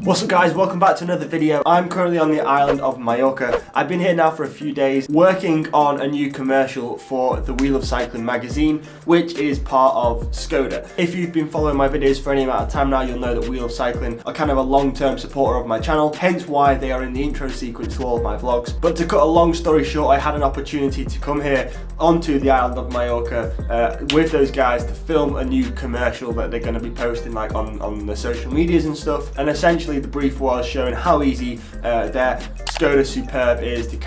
What's up guys, welcome back to another video. I'm currently on the island of Mallorca. I've been here now for a few days working on a new commercial for the Wheel of Cycling magazine, which is part of Skoda. If you've been following my videos for any amount of time now, you'll know that Wheel of Cycling are kind of a long-term supporter of my channel, hence why they are in the intro sequence to all of my vlogs. But to cut a long story short, I had an opportunity to come here onto the island of Mallorca with those guys to film a new commercial that they're going to be posting like on the social medias and stuff. And essentially the brief was showing how easy their Skoda Superb is to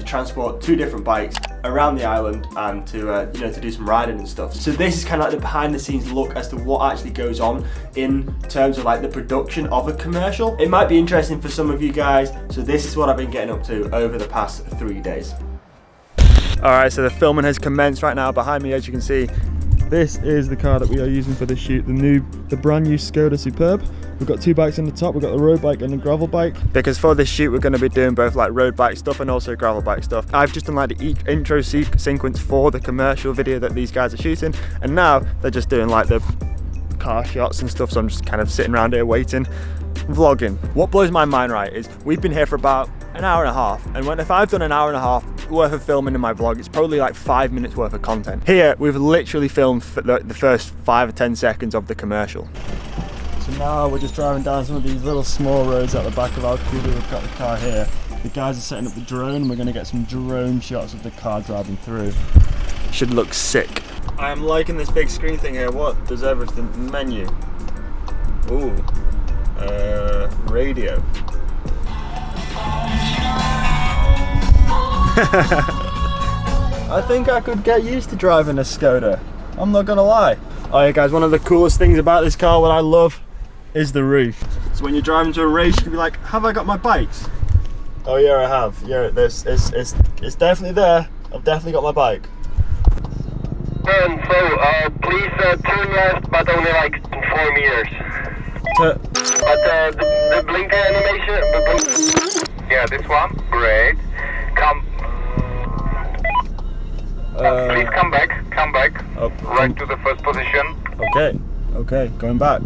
transport two different bikes around the island and to to do some riding and stuff. So this is kind of like the behind the scenes look as to what actually goes on in terms of like the production of a commercial. It might be interesting for some of you guys, so this is what I've been getting up to over the past 3 days. Alright, so the filming has commenced right now. Behind me, as you can see, this is the car that we are using for the shoot, the brand new Skoda Superb. We've got two bikes in the top, we've got the road bike and the gravel bike. Because for this shoot we're going to be doing both like road bike stuff and also gravel bike stuff. I've just done like the intro sequence for the commercial video that these guys are shooting, and now they're just doing like the car shots and stuff, so I'm just kind of sitting around here waiting, vlogging. What blows my mind, right, is we've been here for about an hour and a half, and if I've done an hour and a half worth of filming in my vlog, it's probably like 5 minutes worth of content. Here we've literally filmed the first 5 or 10 seconds of the commercial. So now we're just driving down some of these little small roads at the back of Enquiries. We've got the car here. The guys are setting up the drone and we're going to get some drone shots of the car driving through. Should look sick. I'm liking this big screen thing here. What does everything? Menu. Ooh. Radio. I think I could get used to driving a Skoda. I'm not gonna lie. Oh yeah guys, one of the coolest things about this car, what I love, is the roof. So when you're driving to a race, you can be like, have I got my bikes? Oh yeah, I have. Yeah, it's definitely there. I've definitely got my bike. Please turn left, but only like 4 meters. But the blinker animation, yeah, this one, great. Please come back, Oh, right to the first position. Okay, going back.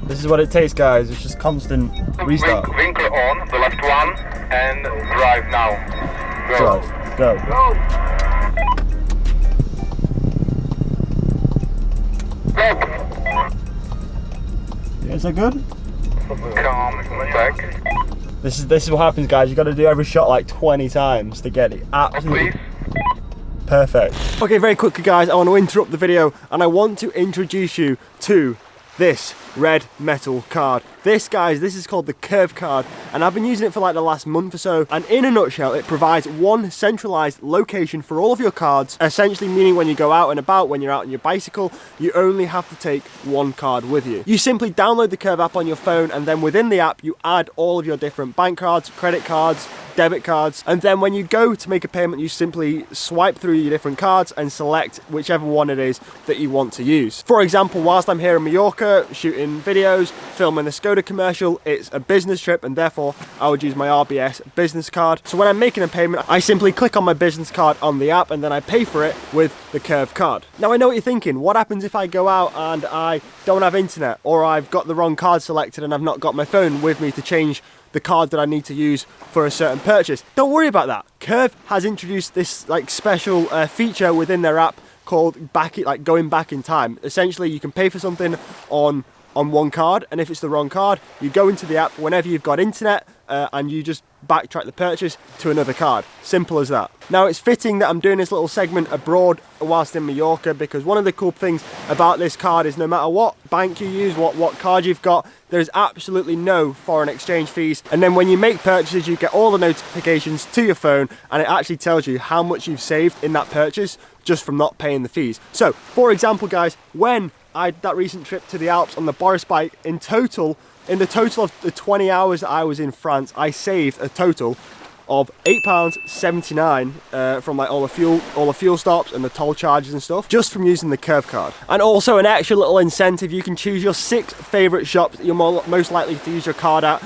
This is what it takes, guys, it's just constant restart. Winker on, the left one, and drive now. Go. Drive, go. Yeah, is that good? Come back. This is what happens, guys. You got to do every shot like 20 times to get it absolutely Please. perfect. Okay, very quickly, guys, I want to interrupt the video and I want to introduce you to this red metal card. This, guys, this is called the Curve card, and I've been using it for like the last month or so, and in a nutshell it provides one centralized location for all of your cards, essentially meaning when you go out and about, when you're out on your bicycle, you only have to take one card with you. You simply download the Curve app on your phone, and then within the app you add all of your different bank cards, credit cards, debit cards, and then when you go to make a payment you simply swipe through your different cards and select whichever one it is that you want to use. For example, whilst I'm here in Mallorca shooting videos, filming the Skoda commercial, it's a business trip and therefore I would use my RBS business card. So when I'm making a payment, I simply click on my business card on the app and then I pay for it with the Curve card. Now I know what you're thinking, what happens if I go out and I don't have internet, or I've got the wrong card selected and I've not got my phone with me to change the card that I need to use for a certain purchase? Don't worry about that. Curve has introduced this like special feature within their app called going back in time. Essentially, you can pay for something on one card, and if it's the wrong card, you go into the app whenever you've got internet and you just backtrack the purchase to another card. Simple as that. Now it's fitting that I'm doing this little segment abroad whilst in Mallorca, because one of the cool things about this card is no matter what bank you use, what card you've got, there's absolutely no foreign exchange fees. And then when you make purchases, you get all the notifications to your phone, and it actually tells you how much you've saved in that purchase just from not paying the fees. So for example, guys, when I had that recent trip to the Alps on the Boris bike, in the total of the 20 hours that I was in France, I saved a total of £8.79 from like all the fuel stops and the toll charges and stuff, just from using the Curve card. And also an extra little incentive, you can choose your 6 favourite shops that you're most likely to use your card at.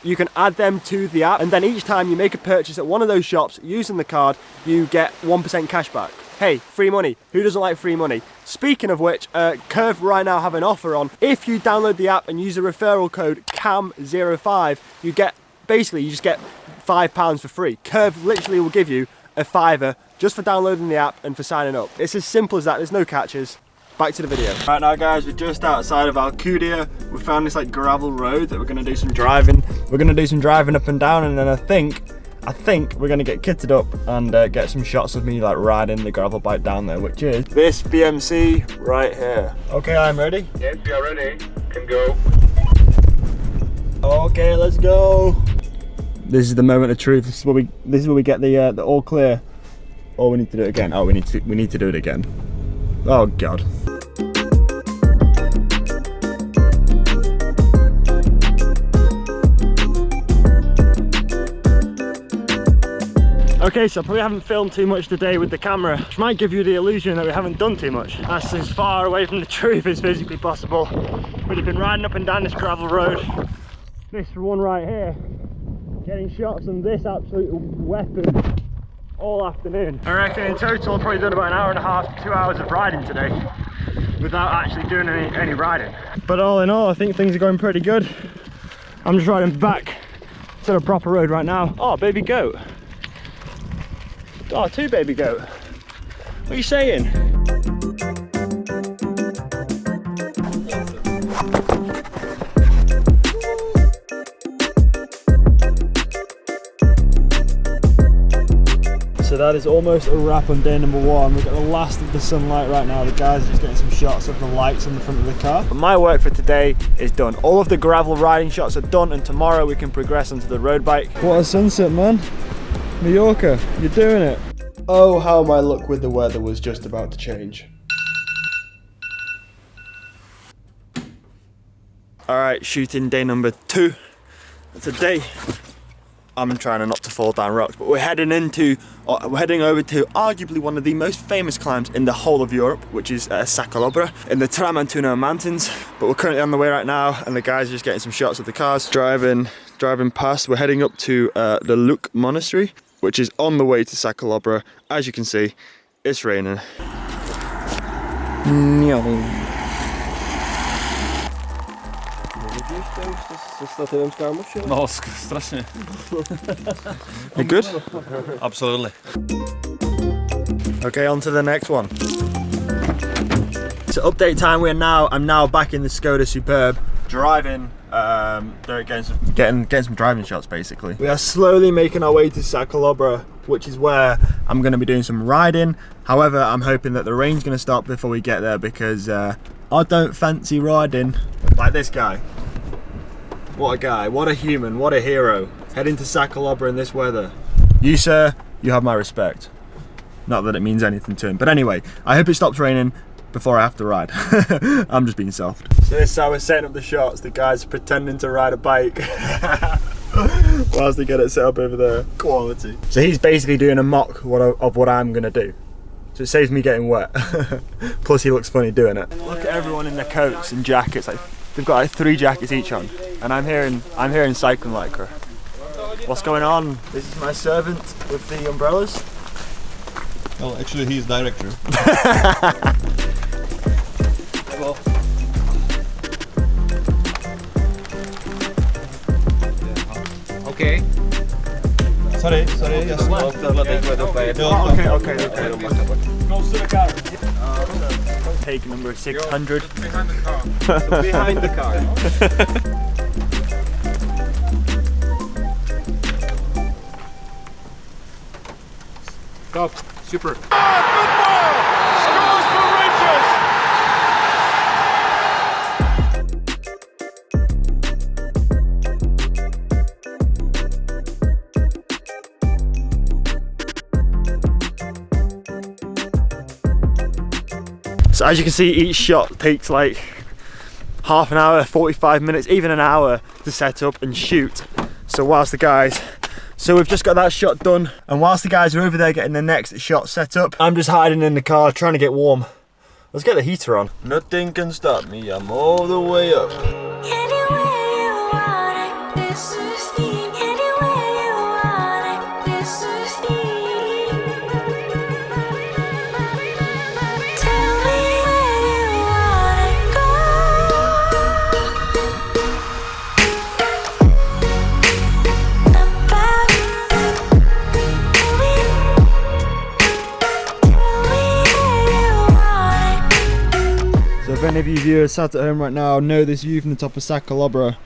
You can add them to the app, and then each time you make a purchase at one of those shops using the card, you get 1% cash back. Hey, free money. Who doesn't like free money? Speaking of which, Curve right now have an offer on. If you download the app and use the referral code CAM05, you get, basically you just get £5 for free. Curve literally will give you a £5 just for downloading the app and for signing up. It's as simple as that, there's no catches. Back to the video. Right now guys, we're just outside of Alcudia. We found this like gravel road that we're gonna do some driving. We're gonna do some driving up and down, and then I think we're gonna get kitted up and get some shots of me like riding the gravel bike down there, which is this BMC right here. Okay, I'm ready. Yes, we are ready. Can go. Okay, let's go. This is the moment of truth. This is where we get the all clear. Oh, we need to do it again. Oh, we need to do it again. Oh God. Okay, so I probably haven't filmed too much today with the camera, which might give you the illusion that we haven't done too much. That's as far away from the truth as physically possible. We've been riding up and down this gravel road, this one right here, getting shots on this absolute weapon all afternoon. I reckon in total I've probably done about an hour and a half to 2 hours of riding today without actually doing any riding. But all in all, I think things are going pretty good. I'm just riding back to the proper road right now. Oh, baby goat. Oh, 2 baby goat. What are you saying? So that is almost a wrap on day number 1. We've got the last of the sunlight right now. The guys are just getting some shots of the lights on the front of the car. But my work for today is done. All of the gravel riding shots are done, and tomorrow we can progress onto the road bike. What a sunset, man. Mallorca, you're doing it. Oh, how my luck with the weather was just about to change. Alright, shooting day number 2. Today, I'm trying not to fall down rocks, but we're heading over to arguably one of the most famous climbs in the whole of Europe, which is Sacalobra in the Tramontano Mountains. But we're currently on the way right now, and the guys are just getting some shots of the cars driving past. We're heading up to the Luc Monastery, which is on the way to Sacalobra. As you can see, it's raining. No, strašně. You good? Absolutely. Okay, on to the next one. So update time, I'm now back in the Skoda Superb, driving, getting some driving shots basically. We are slowly making our way to Sacalobra, which is where I'm going to be doing some riding. However, I'm hoping that the rain's going to stop before we get there, because I don't fancy riding like this guy. What a guy, what a human, what a hero. Heading to Sacalobra in this weather. You, sir, you have my respect. Not that it means anything to him. But anyway, I hope it stops raining before I have to ride. I'm just being soft. So this is how we're setting up the shots. The guy's pretending to ride a bike whilst they get it set up over there. Quality. So he's basically doing a mock of what I'm gonna do. So it saves me getting wet. Plus he looks funny doing it. Look at everyone in their coats and jackets. Like, they've got like 3 jackets each on. And I'm here in cycling lycra. What's going on? This is my servant with the umbrellas. Well, actually he's director. Well. Okay. Sorry, yes. Okay. Close to the car. Take number 600. Behind the car. Behind the car. Stop. Super. So as you can see, each shot takes like half an hour, 45 minutes, even an hour to set up and shoot. So we've just got that shot done, and whilst the guys are over there getting the next shot set up, I'm just hiding in the car trying to get warm. Let's get the heater on. Nothing can stop me, I'm all the way up. of you viewers sat at home right now know this view from the top of Sacalobra.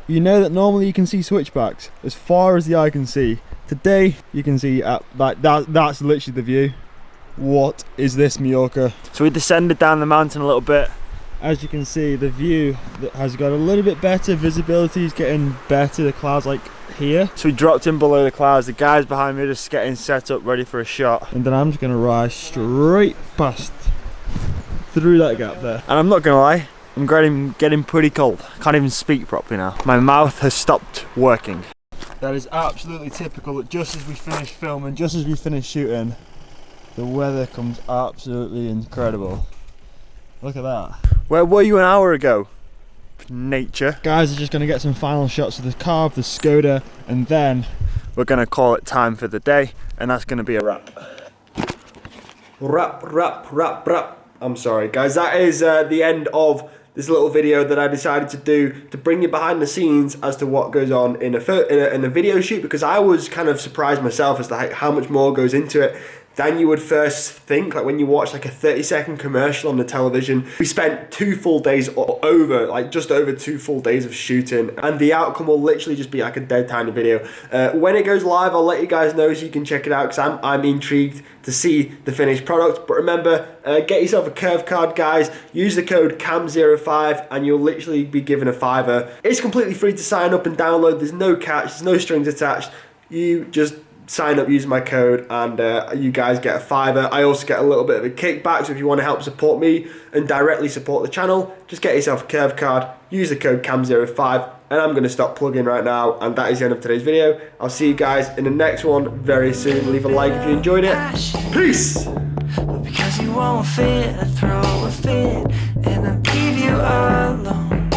You know that normally you can see switchbacks as far as the eye can see. Today you can see that's literally the view. What is this, Mallorca? So we descended down the mountain a little bit. As you can see, the view that has got a little bit better, visibility is getting better, the clouds like here. So we dropped in below the clouds, the guys behind me are just getting set up ready for a shot. And then I'm just gonna rise straight past through that gap there. And I'm not gonna lie, I'm getting pretty cold. Can't even speak properly now. My mouth has stopped working. That is absolutely typical that just as we finish filming, just as we finish shooting, the weather comes absolutely incredible. Look at that. Where were you an hour ago? Nature. Guys are just gonna get some final shots of the car, of the Skoda, and then we're gonna call it time for the day, and that's gonna be a wrap. Wrap. I'm sorry guys, that is the end of this little video that I decided to do to bring you behind the scenes as to what goes on in a video shoot, because I was kind of surprised myself as to how much more goes into it than you would first think. Like when you watch like a 30-second commercial on the television, we spent 2 full days just over 2 full days of shooting, and the outcome will literally just be like a dead tiny video. When it goes live, I'll let you guys know so you can check it out, because I'm intrigued to see the finished product. But remember, get yourself a curve card, guys. Use the code CAM05 and you'll literally be given a $5. It's completely free to sign up and download. There's no catch, there's no strings attached. You just sign up using my code and you guys get a $5. I also get a little bit of a kickback, so if you want to help support me and directly support the channel, just get yourself a curve card, use the code CAM05, and I'm going to stop plugging right now, and that is the end of today's video. I'll see you guys in the next one very soon. Leave a like if you enjoyed it. Peace! Because you won't fit, I throw a fit and I leave you alone.